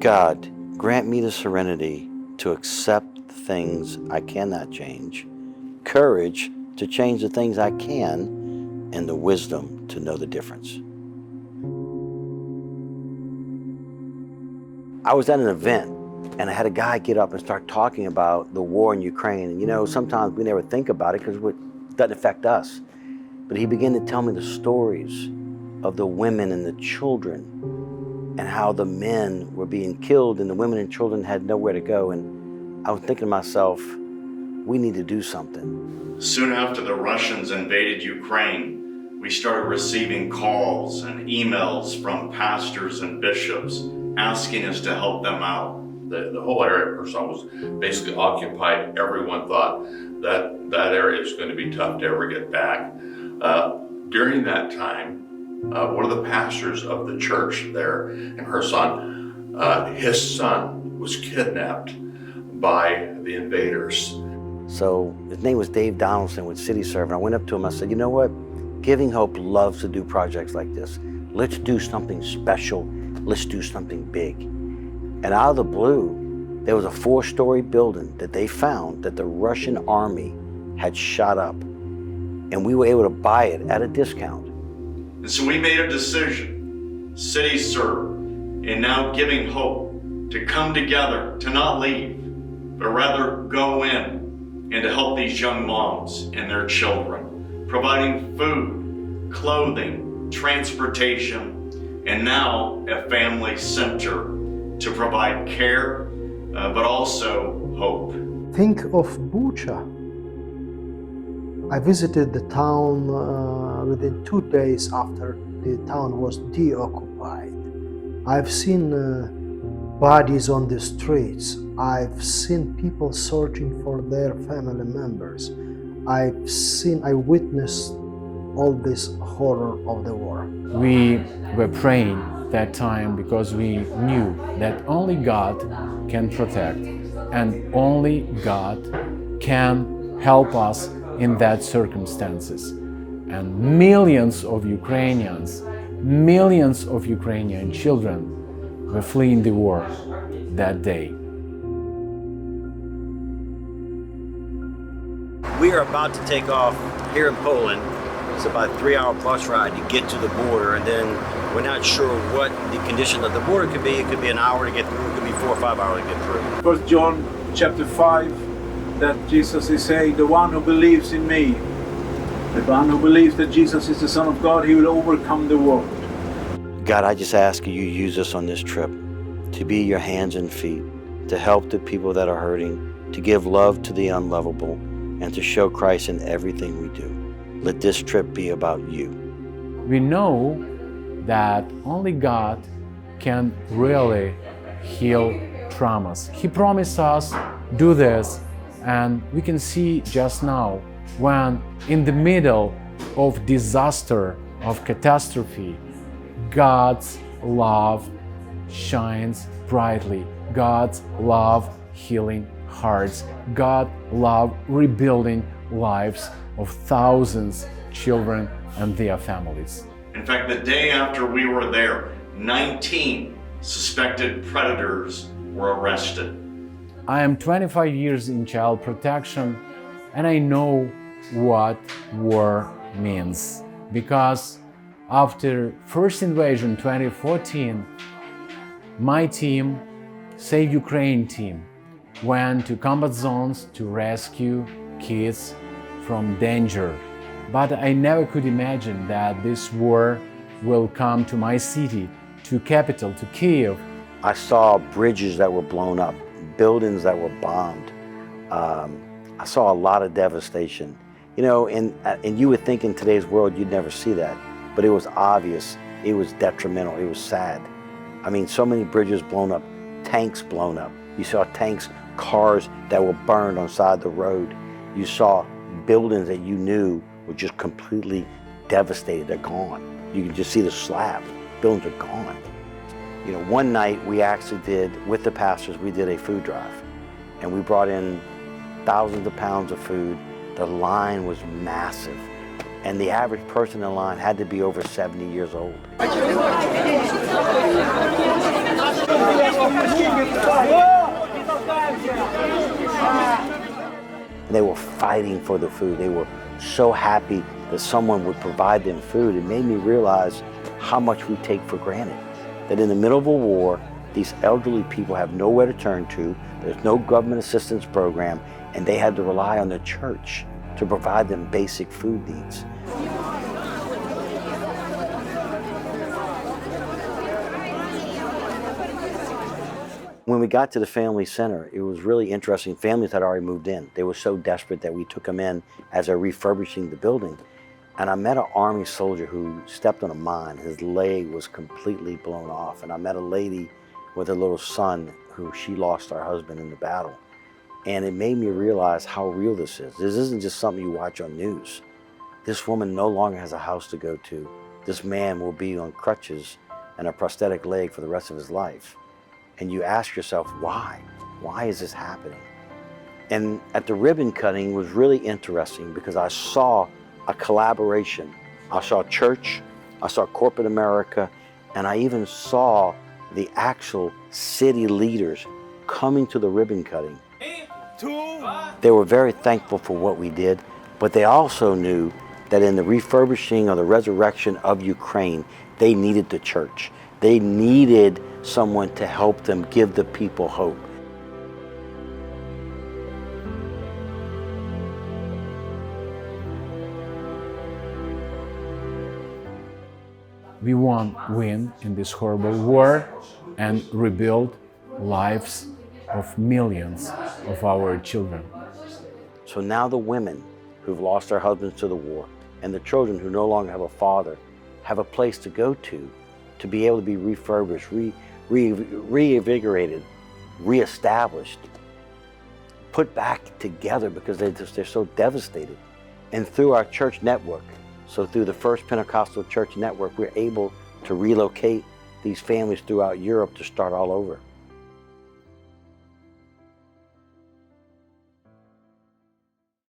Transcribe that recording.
God, grant me the serenity to accept the things I cannot change, courage to change the things I can, and the wisdom to know the difference. I was at an event and I had a guy get up and start talking about the war in Ukraine. And you know, sometimes we never think about it because it doesn't affect us. But he began to tell me the stories of the women and the children and how the men were being killed and the women and children had nowhere to go. And I was thinking to myself, we need to do something. Soon after the Russians invaded Ukraine, we started receiving calls and emails from pastors and bishops asking us to help them out. The whole area of Kherson was basically occupied. Everyone thought that that area is going to be tough to ever get back. During that time, one of the pastors of the church there in Kherson, his son was kidnapped by the invaders. So his name was Dave Donaldson with City Serve. And I went up to him, I said, you know what? Giving Hope loves to do projects like this. Let's do something special. Let's do something big. And out of the blue, there was a 4-story building that they found that the Russian army had shot up. And we were able to buy it at a discount. And so we made a decision, City Serve, and now Giving Hope, to come together, to not leave, but rather go in and to help these young moms and their children, providing food, clothing, transportation, and now a family center to provide care, but also hope. Think of Bucha. I visited the town within 2 days after the town was deoccupied. I've seen bodies on the streets. I've seen people searching for their family members. I witnessed all this horror of the war. We were praying that time because we knew that only God can protect and only God can help us in that circumstances. And millions of Ukrainians, millions of Ukrainian children were fleeing the war that day. We are about to take off here in Poland. It's about a 3-hour bus ride to get to the border, and then we're not sure what the condition of the border could be. It could be an hour to get through, it could be 4 or 5 hours to get through. 1 John chapter 5, that Jesus is saying, the one who believes in me, the one who believes that Jesus is the Son of God, he will overcome the world. God, I just ask you use us on this trip to be your hands and feet, to help the people that are hurting, to give love to the unlovable, and to show Christ in everything we do. Let this trip be about you. We know that only God can really heal traumas. He promised us do this, and we can see just now when in the middle of disaster, of catastrophe, God's love shines brightly. God's love healing hearts. God love rebuilding lives of thousands children and their families. In fact, the day after we were there, 19 suspected predators were arrested. I am 25 years in child protection, and I know what war means. Because after first invasion 2014, my team, Save Ukraine team, went to combat zones to rescue kids from danger. But I never could imagine that this war will come to my city, to capital, to Kyiv. I saw bridges that were blown up, buildings that were bombed. I saw a lot of devastation. You know, and you would think in today's world you'd never see that, but it was obvious, it was detrimental, it was sad. I mean, so many bridges blown up, tanks blown up. You saw tanks, cars that were burned on the side of the road. You saw buildings that you knew were just completely devastated, they're gone. You can just see the slab, buildings are gone. You know, one night we actually did, with the pastors, we did a food drive. And we brought in thousands of pounds of food. The line was massive. and the average person in line had to be over 70 years old. They were fighting for the food. They were so happy that someone would provide them food. It made me realize how much we take for granted. That in the middle of a war, these elderly people have nowhere to turn to. There's no government assistance program, and they had to rely on the church to provide them basic food needs. When we got to the family center, it was really interesting. Families had already moved in. They were so desperate that we took them in as they're refurbishing the building. And I met an Army soldier who stepped on a mine. His leg was completely blown off. And I met a lady with a little son who she lost her husband in the battle. And it made me realize how real this is. This isn't just something you watch on news. This woman no longer has a house to go to. This man will be on crutches and a prosthetic leg for the rest of his life. And you ask yourself, why? Why is this happening? And at the ribbon cutting was really interesting because I saw a collaboration. I saw church, I saw corporate America, and I even saw the actual city leaders coming to the ribbon cutting. They were very thankful for what we did, but they also knew that in the refurbishing or the resurrection of Ukraine, they needed the church. They needed someone to help them give the people hope. We won't win in this horrible war and rebuild lives of millions of our children. So now the women who've lost their husbands to the war and the children who no longer have a father have a place to go to be able to be refurbished, reinvigorated, reestablished, put back together because they're so devastated. And through our church network, so through the First Pentecostal Church Network, we're able to relocate these families throughout Europe to start all over.